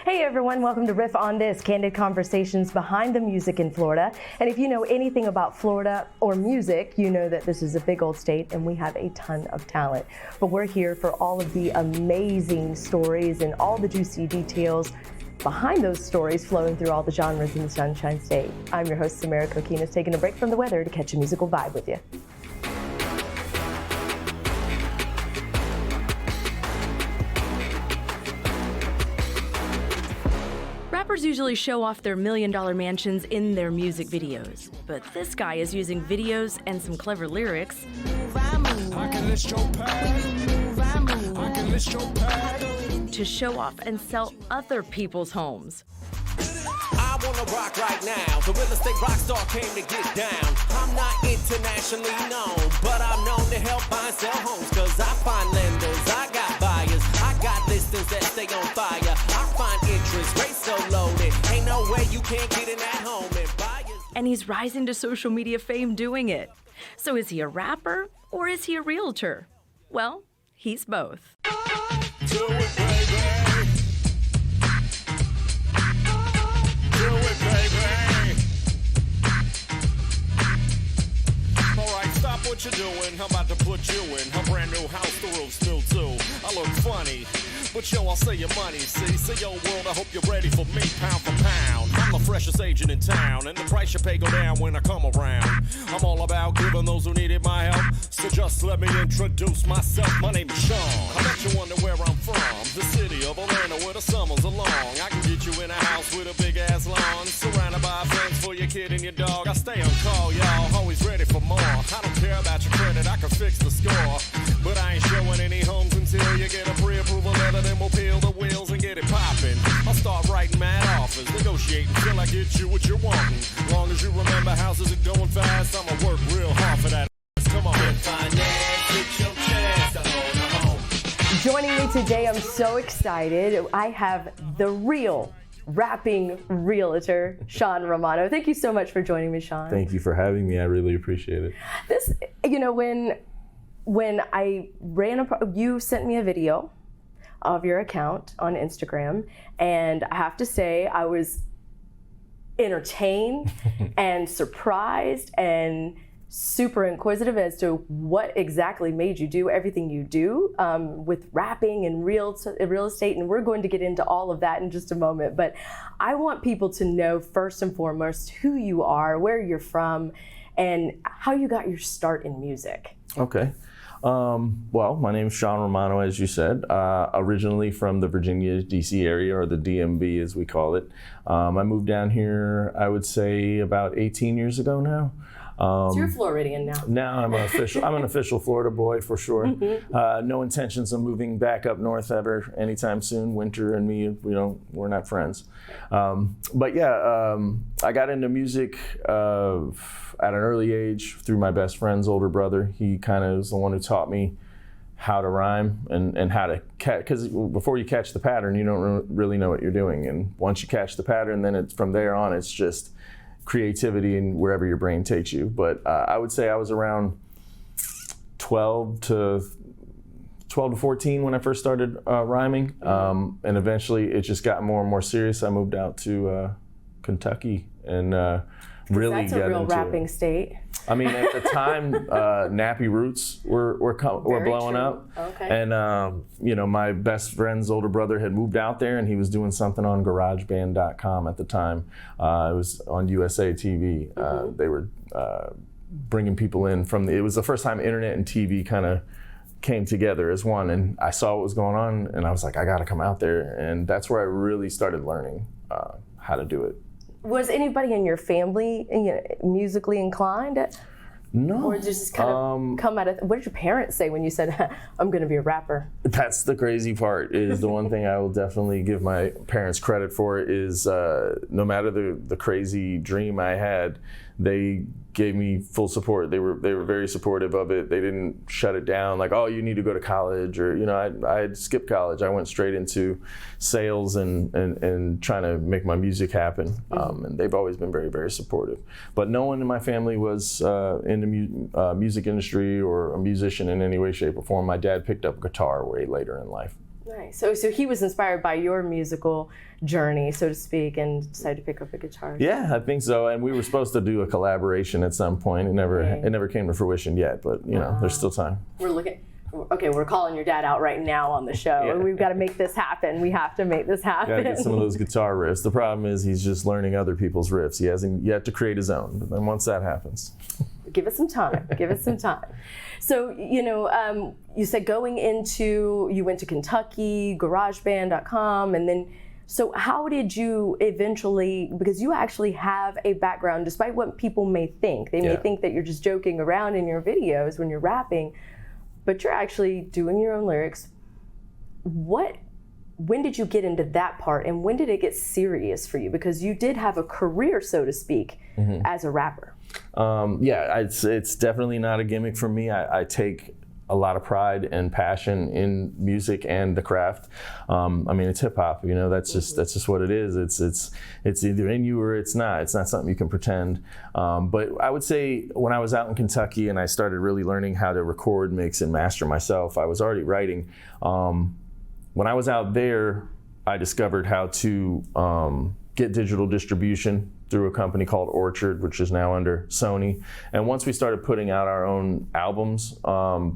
Hey everyone, welcome to Riff on This, candid conversations behind the music in Florida. And if you know anything about Florida or music, you know that this is a big old state and we have a ton of talent. But we're here for all of the amazing stories and all the juicy details behind those stories flowing through all the genres in the Sunshine State. I'm your host, Samara Kokinas, taking a break from the weather to catch a musical vibe with you. Rappers usually show off their million-dollar mansions in their music videos, but this guy is using videos and some clever lyrics to show off and sell other people's homes. I wanna rock right now. The real estate rock star came to get down. I'm not internationally known, but I'm known to help buy and sell homes. Cause I find lenders, I got buyers, I got listings that stay on fire. I find interest rates so loaded, ain't no way you can't get in that home and buy it. And he's rising to social media fame doing it. So is he a rapper or is he a realtor? Well, he's both. Do it, baby. Do it, baby. Alright, stop what you're doing. I'm about to put you in a brand new house, the roof's new too. I look funny, but yo, I'll say your money. See, yo, world, I hope you're ready for me, pound for pound. I'm the freshest agent in town, and the price you pay go down when I come around. I'm all about giving those who needed my help, so just let me introduce myself. My name is Shawn. I bet you wonder where I'm from, the city of Orlando where the summers are long. I can get you in a house with a big ass lawn, surrounded by friends for your kid and your dog. I stay on call, y'all, always ready for more. I don't care about your credit, I can fix the score, but I ain't showing any homes until you get a pre-approval letter. Then we'll peel the wheels and get it poppin'. I'll start writing mad offers, negotiating till I get you what you're wanting. Long as you remember houses are going fast, I'ma work real hard for that. Come on. Finance, it's your chance to own a home. Joining me today, I'm so excited. I have the real rapping realtor, Shawn Romano. Thank you so much for joining me, Shawn. Thank you for having me. I really appreciate it. This, you know, when I you sent me a video of your account on Instagram, and I have to say I was entertained and surprised and super inquisitive as to what exactly made you do everything you do with rapping and real estate, and we're going to get into all of that in just a moment. But I want people to know first and foremost who you are, where you're from, and how you got your start in music. Okay. Well, my name is Shawn Romano, as you said, originally from the Virginia, D.C. area, or the DMV as we call it. I moved down here, I would say, about 18 years ago now. So you're Floridian now. Now I'm an official Florida boy for sure. Mm-hmm. No intentions of moving back up north ever anytime soon. Winter and me, we're not friends. But yeah, I got into music at an early age through my best friend's older brother. He kind of was the one who taught me how to rhyme and how to catch, because before you catch the pattern, you don't really know what you're doing. And once you catch the pattern, then it's from there on, it's just creativity and wherever your brain takes you. But I would say I was around 12 to 14 when I first started rhyming. And eventually it just got more and more serious. I moved out to Kentucky and really that's a real rapping state. I mean, at the time, Nappy Roots were blowing up. Okay. And my best friend's older brother had moved out there, and he was doing something on GarageBand.com at the time. It was on USA TV. Mm-hmm. They were bringing people in it was the first time internet and TV kind of came together as one. And I saw what was going on, and I was like, I got to come out there. And that's where I really started learning how to do it. Was anybody in your family musically inclined? No. Or just kind of come out of, what did your parents say when you said, I'm going to be a rapper? That's the crazy part, is the one thing I will definitely give my parents credit for is no matter the crazy dream I had, they gave me full support. They were very supportive of it. They didn't shut it down like, oh, you need to go to college, or I had skipped college. I went straight into sales and trying to make my music happen. And they've always been very, very supportive. But no one in my family was in the music industry or a musician in any way, shape, or form. My dad picked up guitar way later in life. Nice. So he was inspired by your musical journey, so to speak, and decided to pick up a guitar. Yeah, I think so. And we were supposed to do a collaboration at some point. It never came to fruition yet, but there's still time. We're calling your dad out right now on the show. Yeah. We've got to make this happen. We have to make this happen. Gotta get some of those guitar riffs. The problem is he's just learning other people's riffs. He hasn't yet to create his own. But then once that happens. Give it some time. Give it some time. So, you said you went to Kentucky, GarageBand.com, and then, so how did you eventually, because you actually have a background, despite what people may think. They may think that you're just joking around in your videos when you're rapping, but you're actually doing your own lyrics. When did you get into that part, and when did it get serious for you? Because you did have a career, so to speak, as a rapper. It's definitely not a gimmick for me. I take a lot of pride and passion in music and the craft. It's hip hop. That's just what it is. It's either in you or it's not. It's not something you can pretend. But I would say when I was out in Kentucky and I started really learning how to record, mix, and master myself, I was already writing. When I was out there, I discovered how to get digital distribution through a company called Orchard, which is now under Sony. And once we started putting out our own albums,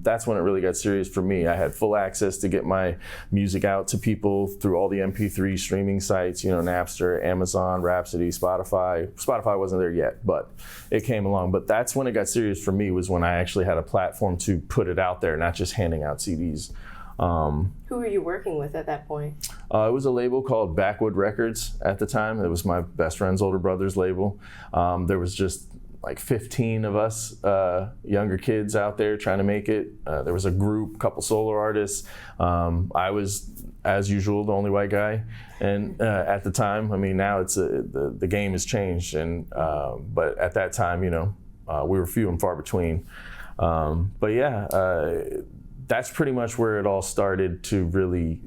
that's when it really got serious for me. I had full access to get my music out to people through all the MP3 streaming sites, Napster, Amazon, Rhapsody, Spotify. Spotify wasn't there yet, but it came along. But that's when it got serious for me, was when I actually had a platform to put it out there, not just handing out CDs. Who were you working with at that point? It was a label called Backwood Records at the time. It was my best friend's older brother's label. There was just like 15 of us younger kids out there trying to make it. There was a group, couple solo artists. I was, as usual, the only white guy. And at the time, now it's the game has changed. And but at that time, we were few and far between. That's pretty much where it all started to really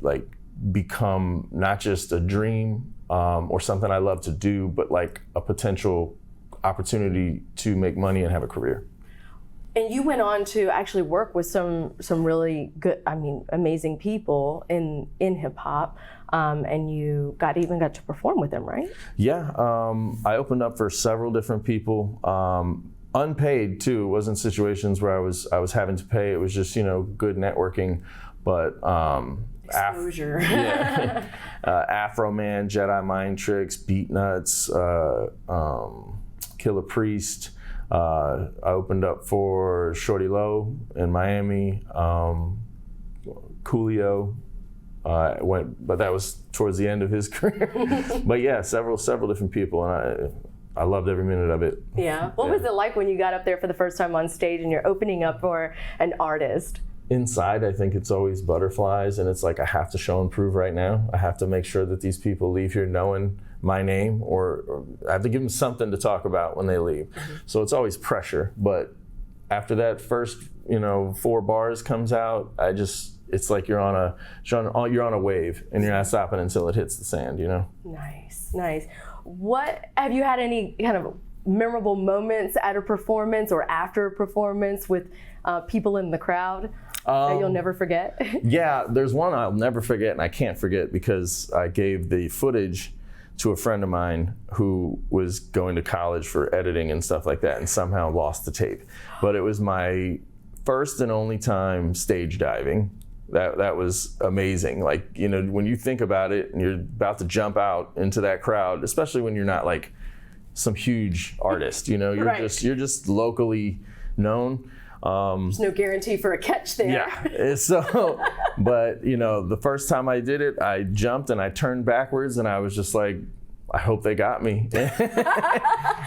become not just a dream or something I love to do, but like a potential opportunity to make money and have a career. And you went on to actually work with some really good, amazing people in hip hop, and you got to perform with them, right? Yeah, I opened up for several different people. Unpaid too. It wasn't situations where I was having to pay. It was just good networking. But exposure. Afro Man, Jedi Mind Tricks, Beat Nuts, Killer Priest. I opened up for Shorty Low in Miami. Coolio. But that was towards the end of his career. But yeah, several different people, and I loved every minute of it. Yeah. What was it like when you got up there for the first time on stage and you're opening up for an artist? Inside, I think it's always butterflies, and it's like I have to show and prove right now. I have to make sure that these people leave here knowing my name, or I have to give them something to talk about when they leave. Mm-hmm. So it's always pressure. But after that first, 4 bars comes out, it's like you're on a wave and you're not stopping until it hits the sand. Nice. Have you had any kind of memorable moments at a performance or after a performance with people in the crowd that you'll never forget? Yeah, there's one I'll never forget, and I can't forget because I gave the footage to a friend of mine who was going to college for editing and stuff like that, and somehow lost the tape. But it was my first and only time stage diving. That was amazing. When you think about it and you're about to jump out into that crowd, especially when you're not like some huge artist, you're right. you're just locally known. There's no guarantee for a catch there. Yeah. So, but the first time I did it, I jumped and I turned backwards and I was just like, I hope they got me.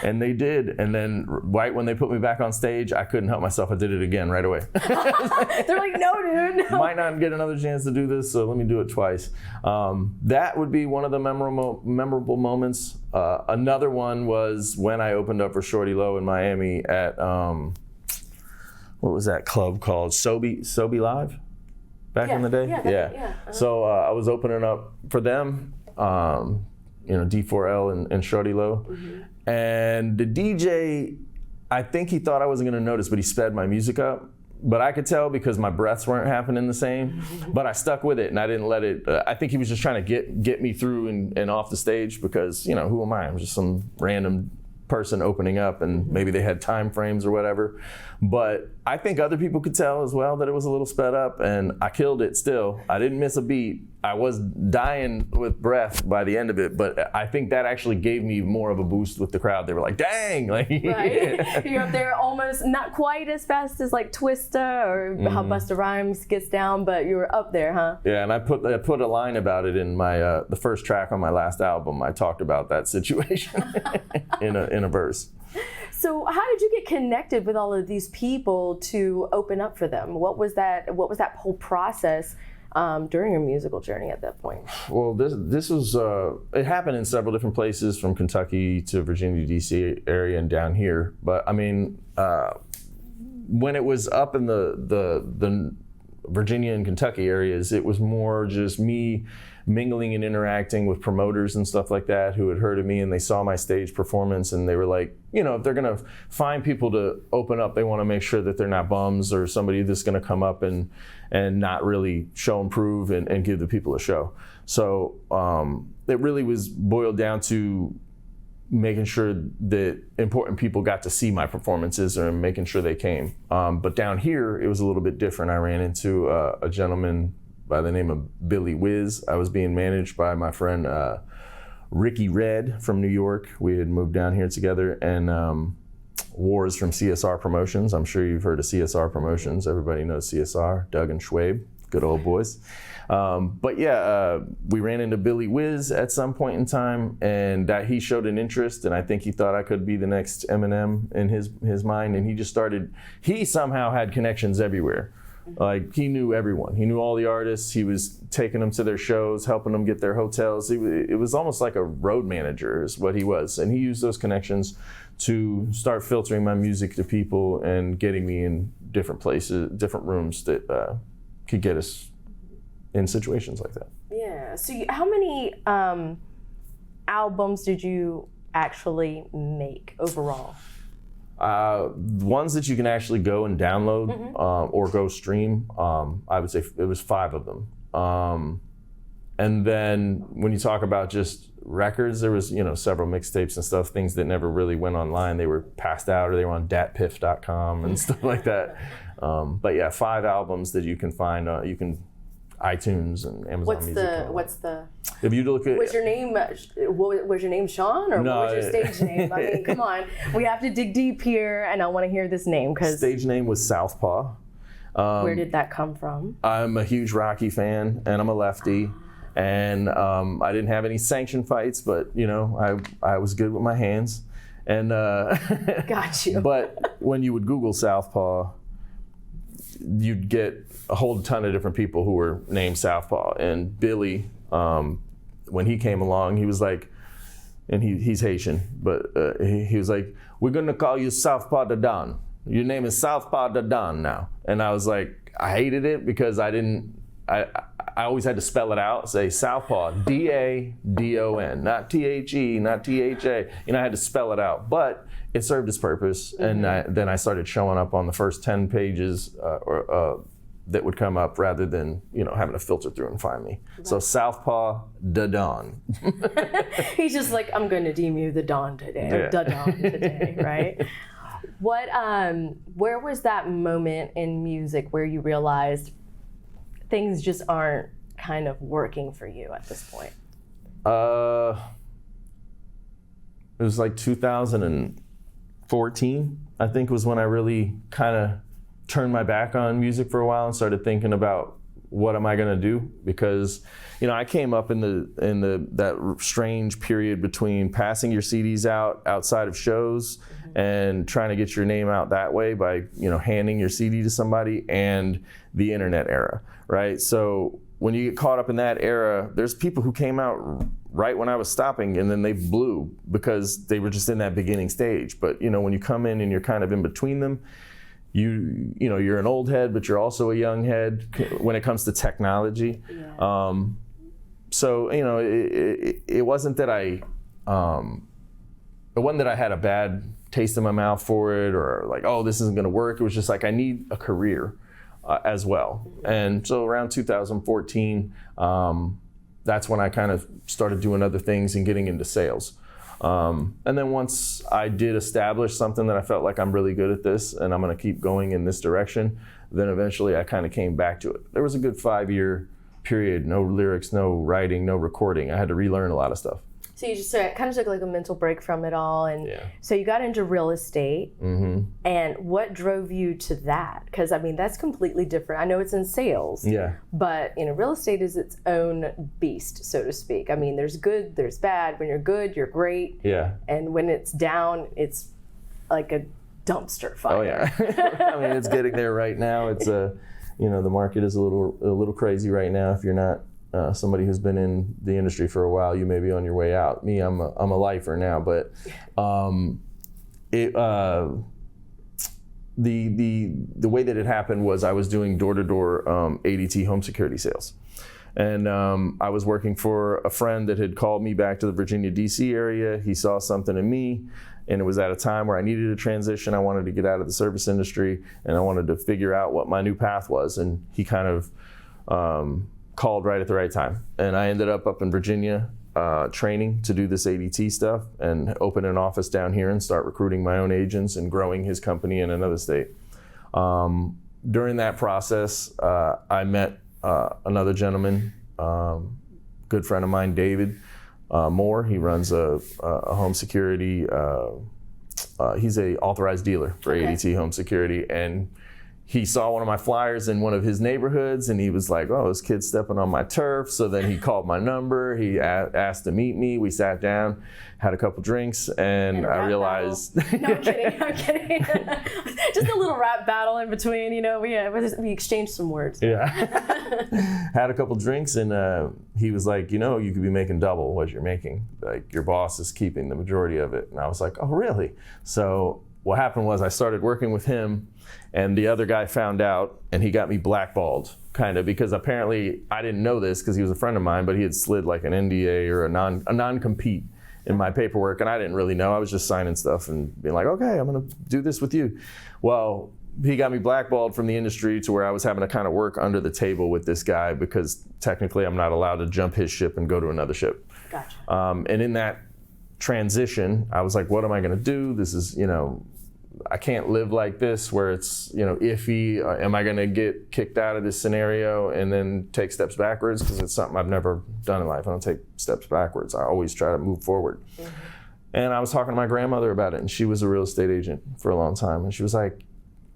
And they did. And then right when they put me back on stage, I couldn't help myself. I did it again right away. They're like, no, dude, no. Might not get another chance to do this, so let me do it twice. That would be one of the memorable moments. Another one was when I opened up for Shorty Low in Miami at, what was that club called? Sobe Live? Back in the day? Yeah. Uh-huh. So I was opening up for them. D4L and Shorty Low. Mm-hmm. And the DJ, I think he thought I wasn't gonna notice, but he sped my music up but I could tell because my breaths weren't happening the same. But I stuck with it, and I didn't let it. I think he was just trying to get me through and off the stage, because who am I? I'm just some random person opening up, and maybe they had time frames or whatever. But I think other people could tell as well that it was a little sped up, and I killed it still. I didn't miss a beat. I was dying with breath by the end of it, but I think that actually gave me more of a boost with the crowd. They were like, dang! Like, right? You're up there almost not quite as fast as like Twista or how Busta Rhymes gets down, but you were up there, huh? Yeah, and I put a line about it in my the first track on my last album. I talked about that situation in a verse. So how did you get connected with all of these people to open up for them? What was that whole process during your musical journey at that point? Well, this was it happened in several different places, from Kentucky to Virginia, D.C. area, and down here. But I mean, when it was up in the Virginia and Kentucky areas, it was more just me mingling and interacting with promoters and stuff like that who had heard of me, and they saw my stage performance, and they were like, if they're gonna find people to open up, they want to make sure that they're not bums or somebody that's gonna come up and not really show and prove and give the people a show. So it really was boiled down to making sure that important people got to see my performances or making sure they came. But down here, it was a little bit different. I ran into a gentleman by the name of Billy Wiz. I was being managed by my friend Ricky Red from New York. We had moved down here together, and Wars from CSR Promotions. I'm sure you've heard of CSR Promotions. Everybody knows CSR, Doug and Schwabe, good old boys. But yeah, we ran into Billy Wiz at some point in time, and that he showed an interest, and I think he thought I could be the next Eminem in his mind, and he somehow had connections everywhere. Like, he knew everyone. He knew all the artists. He was taking them to their shows, helping them get their hotels. It was almost like a road manager is what he was. And he used those connections to start filtering my music to people and getting me in different places, different rooms that could get us in situations like that. Yeah. So how many albums did you actually make overall? Ones that you can actually go and download or go stream, I would say it was 5 of them. And then when you talk about just records, there was several mixtapes and stuff, things that never really went online. They were passed out or they were on datpiff.com and stuff like that. But yeah, 5 albums that you can find. You can iTunes and Amazon Music. What's the? If you look at. Was your name Shawn, or no, what was your stage name? I mean, come on, we have to dig deep here, and I want to hear this name because. Stage name was Southpaw. Where did that come from? I'm a huge Rocky fan, and I'm a lefty, and I didn't have any sanctioned fights, but I was good with my hands, and. Got you. But when you would Google Southpaw, you'd get a whole ton of different people who were named Southpaw. And Billy, when he came along, he was like, and he's Haitian, but he was like, we're gonna call you Southpaw da Don. Your name is Southpaw da Don now. And I was like, I hated it because I always had to spell it out, say Southpaw, D-A-D-O-N, not T-H-E, not T-H-A. I had to spell it out, but it served its purpose. And then I started showing up on the first 10 pages that would come up rather than, having to filter through and find me. Right. So Southpaw da Don. He's just like, I'm going to deem you the Don today, or da Don today, right? Where was that moment in music where you realized things just aren't kind of working for you at this point? It was like 2014, I think, was when I really kind of turned my back on music for a while and started thinking about what am I going to do? Because, I came up in that strange period between passing your CDs outside of shows and trying to get your name out that way by, handing your CD to somebody, and the internet era, right? So when you get caught up in that era, there's people who came out right when I was stopping, and then they blew because they were just in that beginning stage. But when you come in and you're kind of in between them, you're an old head, but you're also a young head when it comes to technology. Yeah. So it wasn't that I had a bad taste in my mouth for it or like, oh, this isn't going to work. It was just like, I need a career as well. And so around 2014, that's when I kind of started doing other things and getting into sales. And then once I did establish something that I felt like I'm really good at this and I'm going to keep going in this direction, then eventually I kind of came back to it. There was a good 5-year period, no lyrics, no writing, no recording. I had to relearn a lot of stuff. So you just kind of took like a mental break from it all, and so you got into real estate. And what drove you to that? Because I mean, that's completely different. I know it's in sales, but real estate is its own beast, so to speak. I mean, there's good, there's bad. When you're good, you're great. And when it's down, it's like a dumpster fire. Oh yeah. I mean, it's getting there right now. It's the market is a little crazy right now. If you're not somebody who's been in the industry for a while, you may be on your way out. Me, I'm a lifer now, but the way that it happened was I was doing door-to-door ADT home security sales. And I was working for a friend that had called me back to the Virginia, D.C. area. He saw something in me, and it was at a time where I needed a transition. I wanted to get out of the service industry, and I wanted to figure out what my new path was. And he kind of called right at the right time. And I ended up in Virginia training to do this ADT stuff and open an office down here and start recruiting my own agents and growing his company in another state. During that process, I met another gentleman, good friend of mine, David Moore. He runs a home security, he's a authorized dealer for ADT home security. And he saw one of my flyers in one of his neighborhoods, and he was like, oh, this kid's stepping on my turf. So then he called my number. He asked to meet me. We sat down, had a couple drinks, and I realized... No, I'm kidding. Just a little rap battle in between, we exchanged some words. Yeah. Had a couple drinks, and he was like, you could be making double what you're making. Like, your boss is keeping the majority of it. And I was like, oh, really? So what happened was I started working with him, and the other guy found out, and he got me blackballed, kind of, because apparently I didn't know this because he was a friend of mine, but he had slid like an NDA or a non-compete in my paperwork, and I didn't really know. I was just signing stuff and being like, okay, I'm going to do this with you. Well, he got me blackballed from the industry to where I was having to kind of work under the table with this guy because technically I'm not allowed to jump his ship and go to another ship. Gotcha. And in that transition, I was like, what am I going to do? This is, I can't live like this where it's, iffy. Am I going to get kicked out of this scenario and then take steps backwards? Because it's something I've never done in life. I don't take steps backwards. I always try to move forward. And I was talking to my grandmother about it, and she was a real estate agent for a long time. And she was like,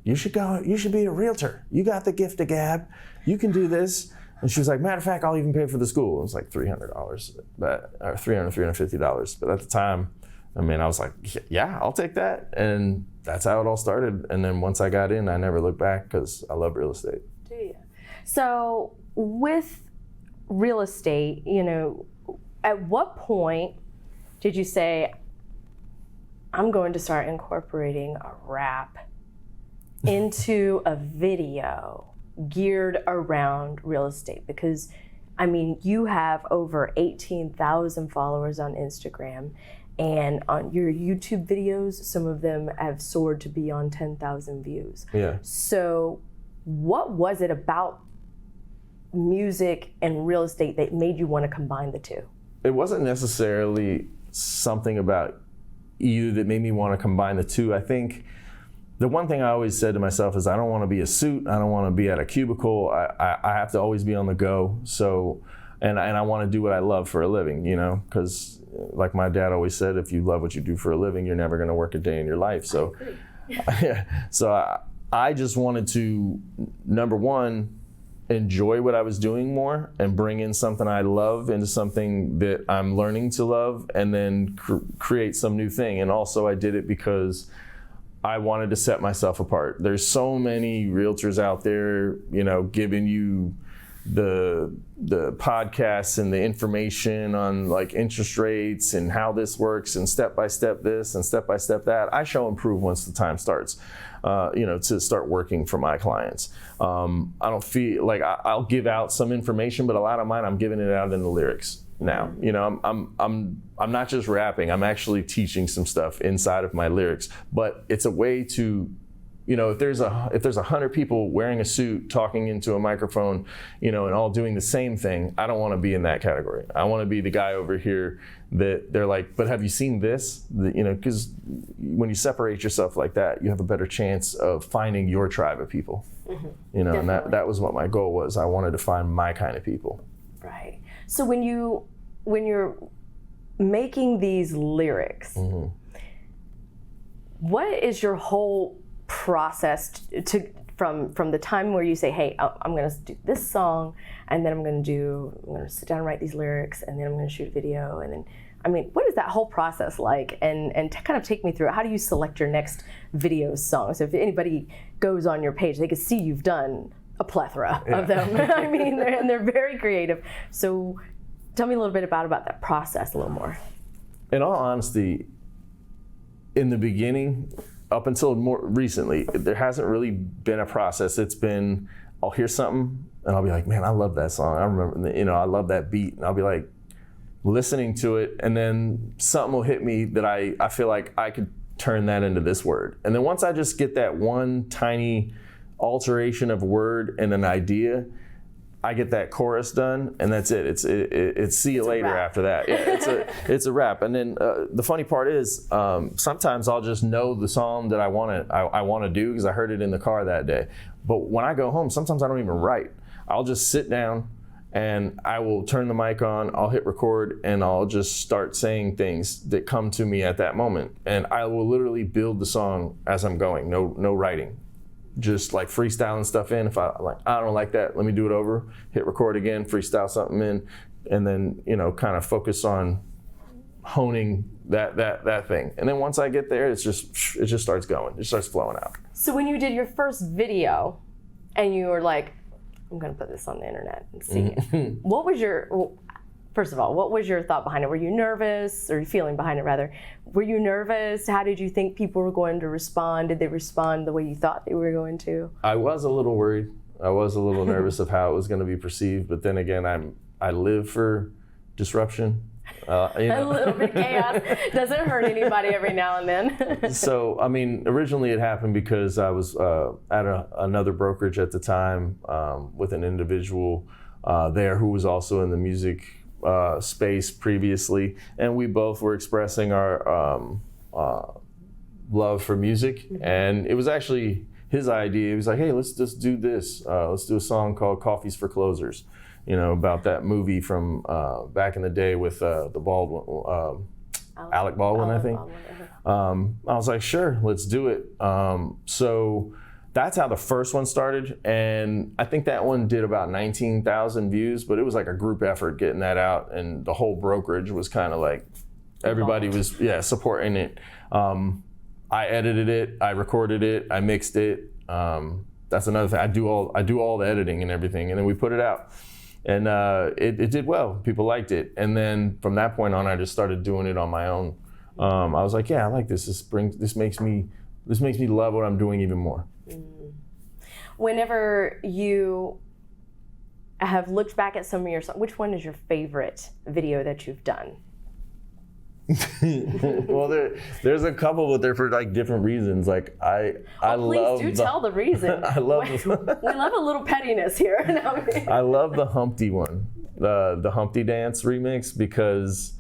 you should be a realtor. You got the gift of gab. You can do this. And she was like, matter of fact, I'll even pay for the school. It was like $300, or $350. But at the time, I was like, yeah, I'll take that. And that's how it all started. And then once I got in, I never looked back because I love real estate. Do you? So with real estate, at what point did you say, I'm going to start incorporating a rap into a video geared around real estate? Because you have over 18,000 followers on Instagram, and on your YouTube videos, some of them have soared to be on 10,000 views. Yeah. So what was it about music and real estate that made you want to combine the two? It wasn't necessarily something about you that made me want to combine the two. I think the one thing I always said to myself is I don't want to be a suit. I don't want to be at a cubicle. I have to always be on the go. So, and I want to do what I love for a living, because like my dad always said, if you love what you do for a living, you're never going to work a day in your life. So, so I just wanted to, number one, enjoy what I was doing more and bring in something I love into something that I'm learning to love, and then create some new thing. And also I did it because I wanted to set myself apart. There's so many realtors out there, giving you the podcasts and the information on like interest rates and how this works and step-by-step this and step-by-step that. I show and prove once the time starts, to start working for my clients. I don't feel like I'll give out some information, but a lot of mine, I'm giving it out in the lyrics. now. You know, I'm not just rapping. I'm actually teaching some stuff inside of my lyrics. But it's a way to, you know, if there's 100 people wearing a suit talking into a microphone, you know, and all doing the same thing, I don't want to be in that category. I want to be the guy over here that they're like, but have you seen this? You know, because when you separate yourself like that, you have a better chance of finding your tribe of people. Mm-hmm. You know, Definitely. And that was what my goal was. I wanted to find my kind of people. Right. So when you're making these lyrics, mm-hmm. what is your whole process from the time where you say, hey, I'm going to do this song, and then I'm going to sit down and write these lyrics, and then I'm going to shoot a video, and then, I mean, what is that whole process like? And to kind of take me through it, how do you select your next video song? So if anybody goes on your page, they can see you've done a plethora of them. I mean, they're very creative. So tell me a little bit about that process a little more. In all honesty, in the beginning, up until more recently, there hasn't really been a process. It's been, I'll hear something and I'll be like, man, I love that song. I remember, you know, I love that beat. And I'll be like listening to it, and then something will hit me that I feel like I could turn that into this word. And then once I just get that one tiny alteration of word and an idea, I get that chorus done, and that's it. It's see you later after that. Yeah, it's a wrap. And then the funny part is, sometimes I'll just know the song that I want to do because I heard it in the car that day. But when I go home, sometimes I don't even write. I'll just sit down and I will turn the mic on. I'll hit record, and I'll just start saying things that come to me at that moment. And I will literally build the song as I'm going. No writing. Just like freestyling stuff in. If I don't like that, let me do it over, hit record again, freestyle something in, and then, you know, kind of focus on honing that thing. And then once I get there, it just starts going. It just starts flowing out. So when you did your first video and you were like, I'm going to put this on the internet and see it. First of all, what was your thought behind it? Were you nervous, or feeling behind it rather? Were you nervous? How did you think people were going to respond? Did they respond the way you thought they were going to? I was a little worried. I was a little nervous of how it was going to be perceived. But then again, I live for disruption. You know. A little bit of chaos doesn't hurt anybody every now and then. So, I mean, originally it happened because I was at another brokerage at the time with an individual there who was also in the music space previously, and we both were expressing our love for music. Mm-hmm. And it was actually his idea. He was like, hey, let's just do this. Let's do a song called Coffee's for Closers, you know, about that movie from back in the day with the Baldwin, Alec Baldwin, I think. I was like, sure, let's do it. So that's how the first one started, and I think that one did about 19,000 views, but it was like a group effort getting that out, and the whole brokerage was kind of like, everybody was supporting it. I edited it, I recorded it, I mixed it. That's another thing. I do all the editing and everything, and then we put it out, and it did well. People liked it, and then from that point on, I just started doing it on my own. I was like, yeah, I like this. This makes me love what I'm doing even more. Whenever you have looked back at some of your songs, which one is your favorite video that you've done? Well, there's a couple, but they're for like different reasons. Like I love. Please do tell the reason. I love. We love a little pettiness here. I love the Humpty one, the Humpty Dance remix, because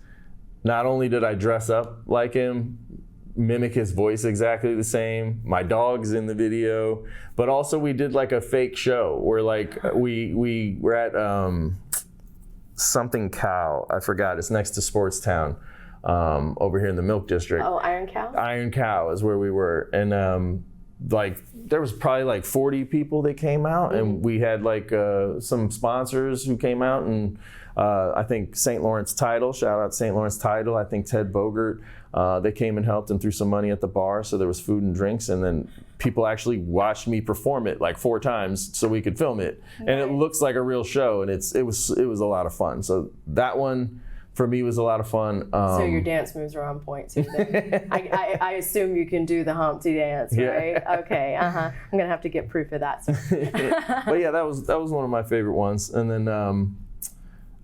not only did I dress up like him, mimic his voice exactly the same, my dog's in the video, but also we did like a fake show where like we were at something cow, I forgot, it's next to Sportstown, over here in the Milk District. Oh, Iron Cow? Iron Cow is where we were, and like there was probably like 40 people that came out, and we had like some sponsors who came out, and I think St. Lawrence Title, shout out St. Lawrence Title, I think Ted Bogert, they came and helped and threw some money at the bar, so there was food and drinks, and then people actually watched me perform it like 4 times so we could film it. Nice. And it looks like a real show, and it was a lot of fun. So that one for me was a lot of fun. So your dance moves are on point too. I assume you can do the Humpty dance, right? Yeah. Okay, I'm gonna have to get proof of that. But yeah, that was one of my favorite ones. And then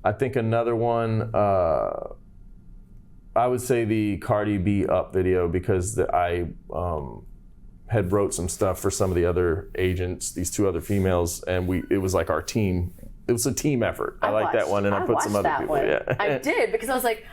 I think another one, I would say the Cardi B Up video, because I had wrote some stuff for some of the other agents, these 2 other females, and it was like our team. It was a team effort. I like that one, and I put some other people. One. Yeah, I did, because I was like,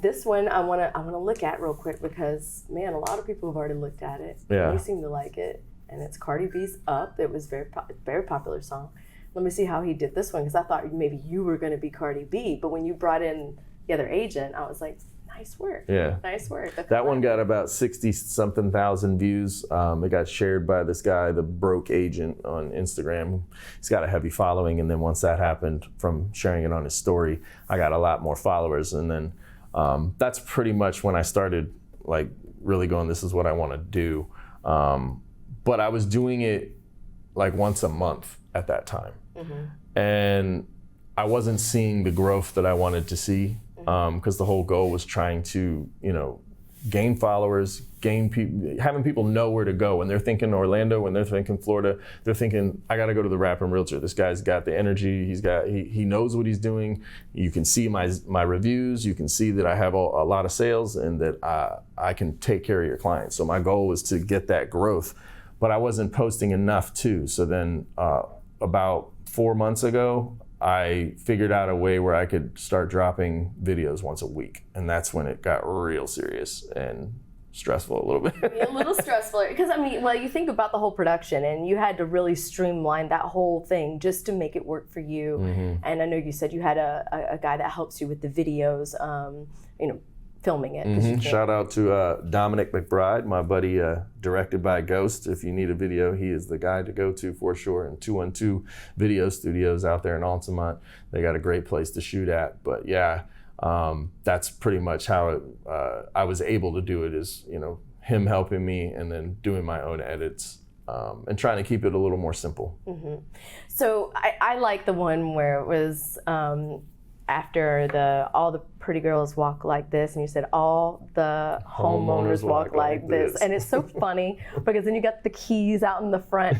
this one I want to look at real quick, because man, a lot of people have already looked at it. Yeah, they seem to like it, and it's Cardi B's Up. It was very popular song. Let me see how he did this one, because I thought maybe you were going to be Cardi B, but when you brought in the other agent, I was like, nice work. Yeah. Nice work. That one got about 60-something thousand views. It got shared by this guy, the Broke Agent, on Instagram. He's got a heavy following, and then once that happened, from sharing it on his story, I got a lot more followers. And then that's pretty much when I started like really going, this is what I want to do. But I was doing it like once a month at that time. Mm-hmm. And I wasn't seeing the growth that I wanted to see. Because the whole goal was trying to, gain followers, having people know where to go. When they're thinking Orlando, when they're thinking Florida, they're thinking, I got to go to the Rapper and Realtor. This guy's got the energy. He knows what he's doing. You can see my reviews. You can see that I have a lot of sales, and that I can take care of your clients. So my goal was to get that growth, but I wasn't posting enough too. So then about 4 months ago, I figured out a way where I could start dropping videos once a week. And that's when it got real serious and stressful a little bit. A little stressful. Because, you think about the whole production, and you had to really streamline that whole thing just to make it work for you. Mm-hmm. And I know you said you had a guy that helps you with the videos, filming it. Mm-hmm. Shout out to Dominic McBride, my buddy, directed by Ghost. If you need a video, he is the guy to go to for sure. And 212 Video Studios out there in Altamont. They got a great place to shoot at. But yeah, that's pretty much how I was able to do it, is him helping me and then doing my own edits. And trying to keep it a little more simple. Mm-hmm. So I like the one where it was after all the pretty girls walk like this, and you said all the homeowners walk like this. And it's so funny, because then you got the keys out in the front.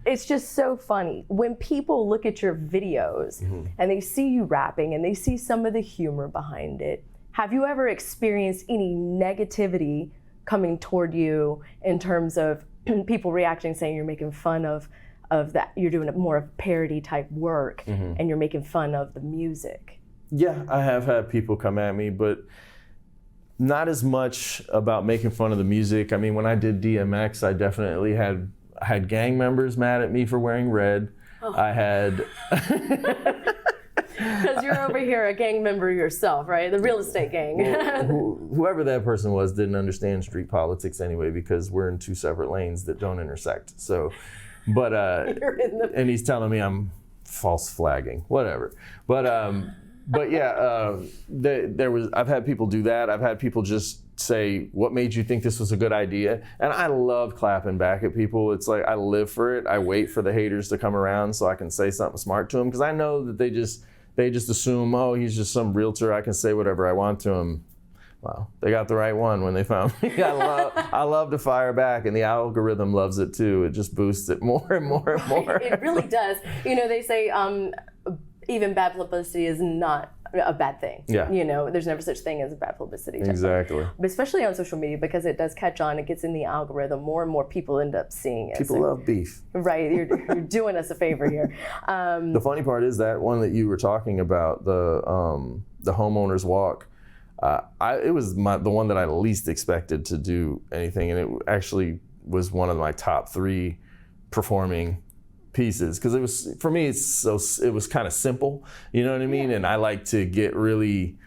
It's just so funny. When people look at your videos, mm-hmm. and they see you rapping and they see some of the humor behind it, have you ever experienced any negativity coming toward you in terms of people reacting, saying you're making fun of that, you're doing more of parody type work, mm-hmm. and you're making fun of the music? Yeah, I have had people come at me, but not as much about making fun of the music. I mean, when I did DMX, I definitely had gang members mad at me for wearing red. Oh. I had... Because you're over here a gang member yourself, right? The real estate gang. Well, whoever that person was didn't understand street politics anyway, because we're in 2 separate lanes that don't intersect. So, but and he's telling me I'm false flagging, whatever. But yeah, I've had people do that. I've had people just say, what made you think this was a good idea? And I love clapping back at people. It's like, I live for it. I wait for the haters to come around so I can say something smart to them, because I know that they just assume, oh, he's just some realtor, I can say whatever I want to him. Well, they got the right one when they found me. I love to fire back, and the algorithm loves it too. It just boosts it more and more and more. It really does. They say even bad publicity is not a bad thing. Yeah. There's never such thing as a bad publicity. Exactly. But especially on social media, because it does catch on, it gets in the algorithm, more and more people end up seeing it. People love beef. Right, you're doing us a favor here. The funny part is that one that you were talking about, the homeowners walk, it was the one that I least expected to do anything, and it actually was one of my top 3 performing pieces, because it was, for me, it was kind of simple, you know what I mean? Yeah. And I like to get really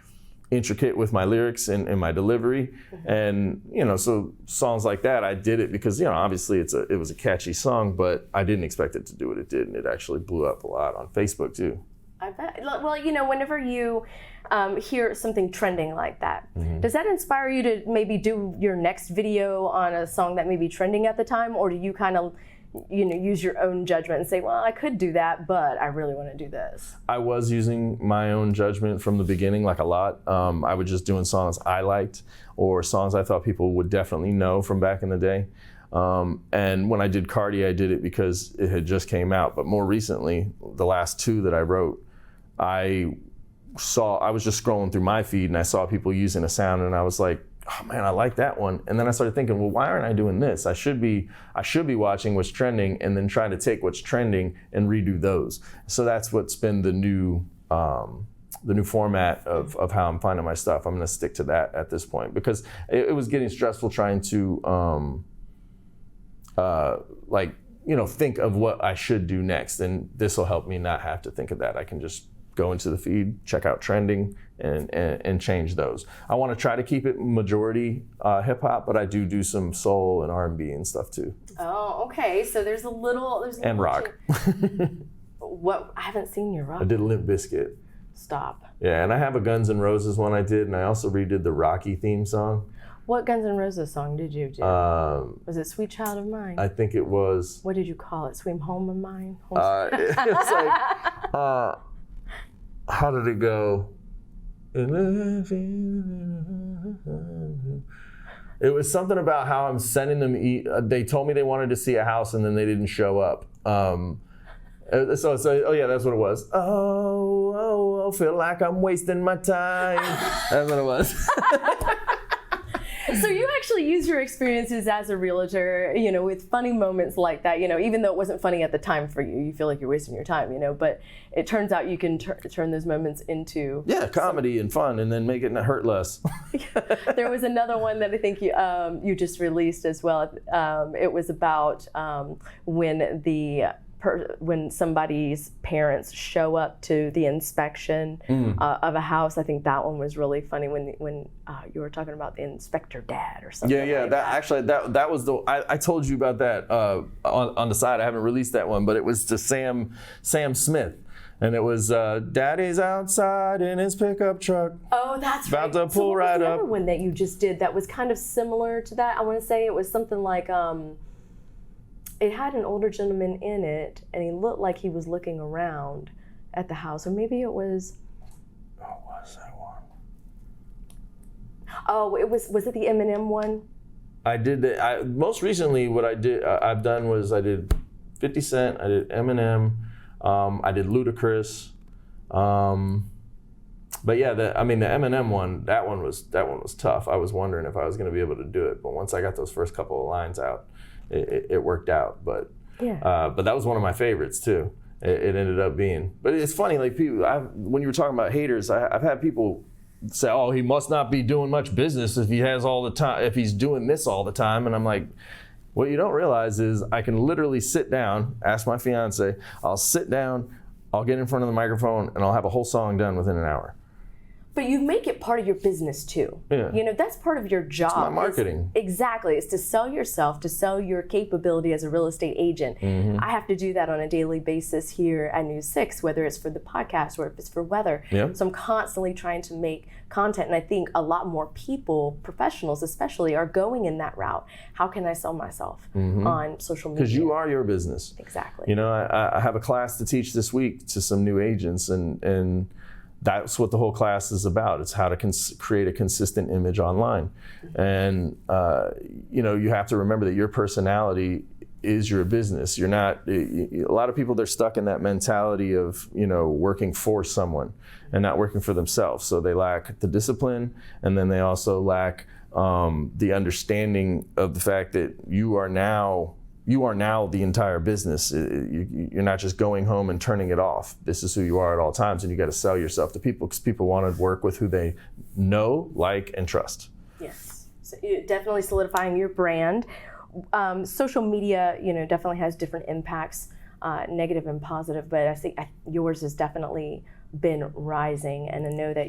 intricate with my lyrics and my delivery. Mm-hmm. And so songs like that, I did it because obviously it was a catchy song, but I didn't expect it to do what it did, and it actually blew up a lot on Facebook too. I bet. Well, whenever you hear something trending like that, mm-hmm. does that inspire you to maybe do your next video on a song that may be trending at the time, or do you kind of use your own judgment and say, well, I could do that, but I really want to do this? I was using my own judgment from the beginning, like a lot. I was just doing songs I liked, or songs I thought people would definitely know from back in the day. And when I did Cardi, I did it because it had just came out. But more recently, the last 2 that I wrote, I was just scrolling through my feed and I saw people using a sound and I was like, oh man, I like that one. And then I started thinking, well, why aren't I doing this? I should be watching what's trending and then trying to take what's trending and redo those. So that's what's been the new format of how I'm finding my stuff. I'm gonna stick to that at this point because it was getting stressful trying to think of what I should do next. And this will help me not have to think of that. I can just go into the feed, check out trending, and change those. I want to try to keep it majority hip hop, but I do some soul and R&B and stuff too. Oh, okay. So there's a little and rock. What? I haven't seen your rock. I did Limp Bizkit. Stop. Yeah, and I have a Guns N' Roses one I did, and I also redid the Rocky theme song. What Guns N' Roses song did you do? Was it Sweet Child of Mine? I think it was. What did you call it? Sweet Home of Mine? It was like, how did it go? It was something about how I'm sending them. They told me they wanted to see a house and then they didn't show up. So yeah, that's what it was. Oh, feel like I'm wasting my time. That's what it was. So you actually use your experiences as a realtor, with funny moments like that, even though it wasn't funny at the time for you, you feel like you're wasting your time, but it turns out you can turn those moments into comedy and fun, and then make it hurt less. There was another one that I think you just released as well. It was about when somebody's parents show up to the inspection of a house. I think that one was really funny when you were talking about the inspector dad or something. Yeah. That was I told you about that on the side. I haven't released that one, but it was to Sam Smith. And it was Daddy's outside in his pickup truck. Oh, that's right. About to pull right up. What was the other one that you just did that was kind of similar to that? I want to say it was something like it had an older gentleman in it, and he looked like he was looking around at the house, or maybe it was. What was that one? Oh, was it the Eminem one? I did most recently. What I've done was I did 50 Cent, I did Eminem, I did Ludacris, but yeah, the Eminem one, that one was tough. I was wondering if I was going to be able to do it, but once I got those first couple of lines out, it worked out. But but that was one of my favorites too. It ended up being. But it's funny, like people. When you were talking about haters, I've had people say, "Oh, he must not be doing much business if he has all the time. If he's doing this all the time." And I'm like, what you don't realize is I can literally sit down, ask my fiance, I'll sit down, I'll get in front of the microphone, and I'll have a whole song done within an hour. But you make it part of your business too. Yeah. That's part of your job. It's my marketing. Exactly. It's to sell yourself, to sell your capability as a real estate agent. Mm-hmm. I have to do that on a daily basis here at News 6, whether it's for the podcast or if it's for weather. Yep. So I'm constantly trying to make content. And I think a lot more people, professionals especially, are going in that route. How can I sell myself on social media? Because you are your business. Exactly. I have a class to teach this week to some new agents, and that's what the whole class is about. It's how to create a consistent image online. And, you have to remember that your personality is your business. You're not, a lot of people, they're stuck in that mentality of, working for someone and not working for themselves. So they lack the discipline, and then they also lack the understanding of the fact that you are now the entire business. You're not just going home and turning it off. This is who you are at all times, and you got to sell yourself to people because people want to work with who they know, like, and trust. Yes, so you're definitely solidifying your brand. Social media, definitely has different impacts, negative and positive, but I think yours has definitely been rising, and I know that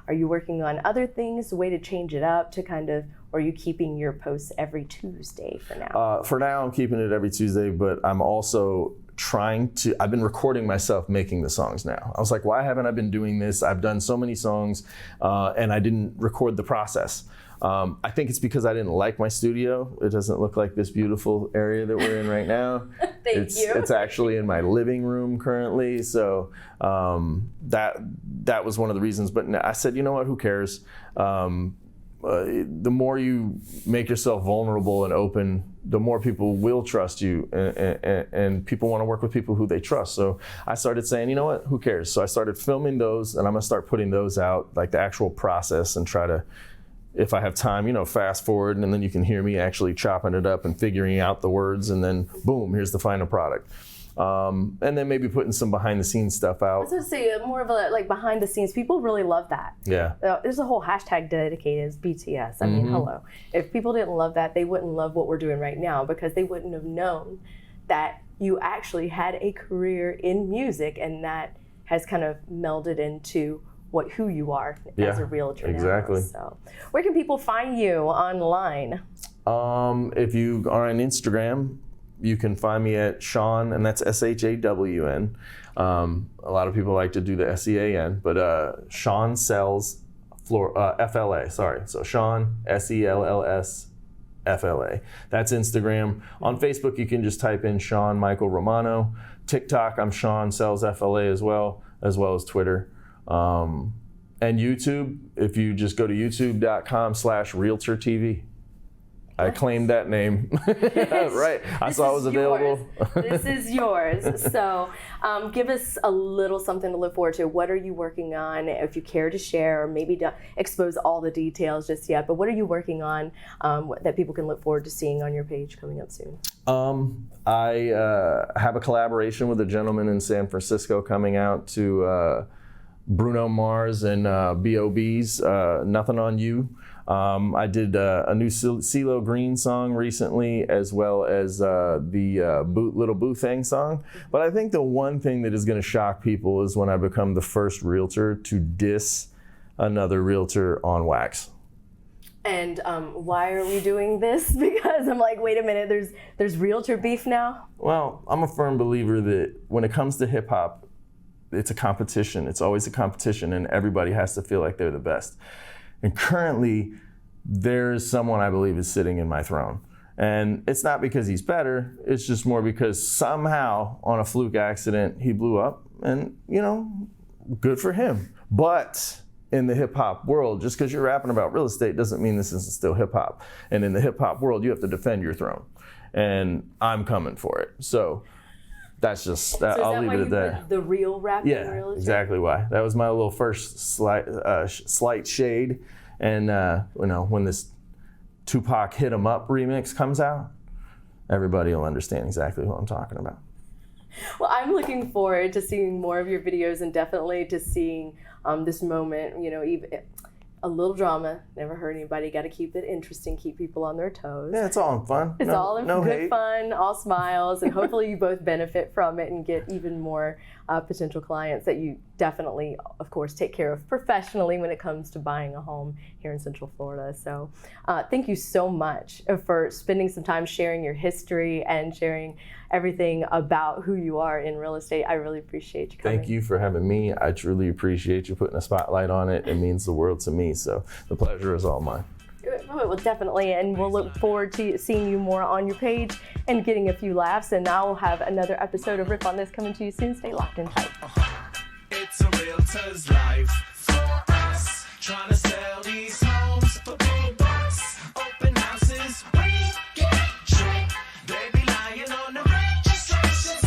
are you working on other things, a way to change it up to kind of, or are you keeping your posts every Tuesday for now? For now, I'm keeping it every Tuesday, but I'm also I've been recording myself making the songs now. I was like, why haven't I been doing this? I've done so many songs, and I didn't record the process. I think it's because I didn't like my studio. It doesn't look like this beautiful area that we're in right now. It's actually in my living room currently. So that was one of the reasons. But I said, you know what, who cares? the more you make yourself vulnerable and open, the more people will trust you, and people want to work with people who they trust. So I started saying, you know what, who cares? So I started filming those, and I'm gonna start putting those out, like the actual process, and try to, if I have time, fast forward, and then you can hear me actually chopping it up and figuring out the words, and then boom, here's the final product. And then maybe putting some behind the scenes stuff out. I was going to say more of a behind the scenes. People really love that. Yeah. There's a whole hashtag dedicated as BTS. I mean, hello. If people didn't love that, they wouldn't love what we're doing right now, because they wouldn't have known that you actually had a career in music, and that has kind of melded into who you are as a realtor. Exactly. Now. So, where can people find you online? If you are on Instagram, you can find me at Shawn, and that's SHAWN. A lot of people like to do the SEAN, but Shawn Sells FLA. Sorry, so Shawn SELLS FLA. That's Instagram. On Facebook, you can just type in Shawn Michael Romano. TikTok, I'm Shawn Sells FLA as well as Twitter. And YouTube, if you just go to youtube.com/RealtorTV. I claimed that name. Right. I saw it was available. This is yours. So give us a little something to look forward to. What are you working on? If you care to share, or maybe don't expose all the details just yet, but what are you working on that people can look forward to seeing on your page coming up soon? I have a collaboration with a gentleman in San Francisco coming out to Bruno Mars and B.O.B.'s Nothing on You. I did a new CeeLo Green song recently, as well as the Little Boo Thang song. But I think the one thing that is going to shock people is when I become the first realtor to diss another realtor on wax. And why are we doing this? Because I'm like, wait a minute, there's realtor beef now? Well, I'm a firm believer that when it comes to hip hop, it's a competition. It's always a competition, and everybody has to feel like they're the best. And currently, there's someone I believe is sitting in my throne. And it's not because he's better, it's just more because somehow, on a fluke accident, he blew up, and, good for him. But in the hip hop world, just because you're rapping about real estate doesn't mean this isn't still hip hop. And in the hip hop world, you have to defend your throne. And I'm coming for it. So that's just, I'll leave it at that. The real rap? Yeah, exactly why. That was my little first slight shade. And when this Tupac Hit 'Em Up remix comes out, everybody will understand exactly what I'm talking about. Well, I'm looking forward to seeing more of your videos, and definitely to seeing this moment, even a little drama. Never hurt anybody. Got to keep it interesting, keep people on their toes. Yeah, it's all in fun. It's all in good hate. fun, all smiles, and hopefully you both benefit from it and get even more potential clients that you definitely, of course, take care of professionally when it comes to buying a home here in Central Florida. So thank you so much for spending some time sharing your history and sharing everything about who you are in real estate. I really appreciate you coming. Thank you for having me. I truly appreciate you putting a spotlight on it. It means the world to me. So the pleasure is all mine. Well, definitely, and we'll look forward to seeing you more on your page and getting a few laughs. And now we'll have another episode of Rip on This coming to you soon. Stay locked in tight. It's a realtor's life for us, trying to sell these homes for big bucks. Open houses, we get tricked. They be lying on the registrations.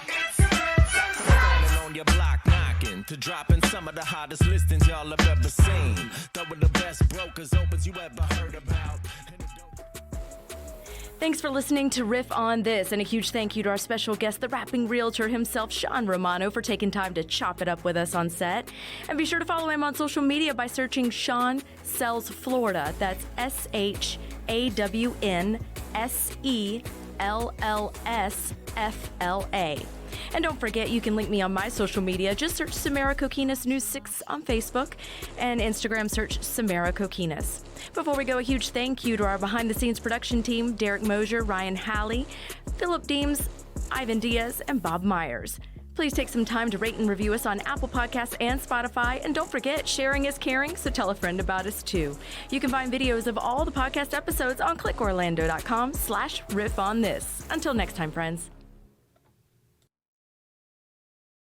It's a realtor's life. Standing on your block knocking to dropping some of the hottest listings y'all have ever seen. Throwing the best brokers opens you ever heard about. Thanks for listening to Riff on This, and a huge thank you to our special guest, the rapping realtor himself, Shawn Romano, for taking time to chop it up with us on set. And be sure to follow him on social media by searching Shawn Sells Florida. That's ShawnSellsFLA. And don't forget, you can link me on my social media. Just search Samara Kokinas News 6 on Facebook, and Instagram search Samara Kokinas. Before we go, a huge thank you to our behind-the-scenes production team, Derek Mosier, Ryan Halley, Philip Deems, Ivan Diaz, and Bob Myers. Please take some time to rate and review us on Apple Podcasts and Spotify. And don't forget, sharing is caring, so tell a friend about us too. You can find videos of all the podcast episodes on clickorlando.com/riffonthis. Until next time, friends.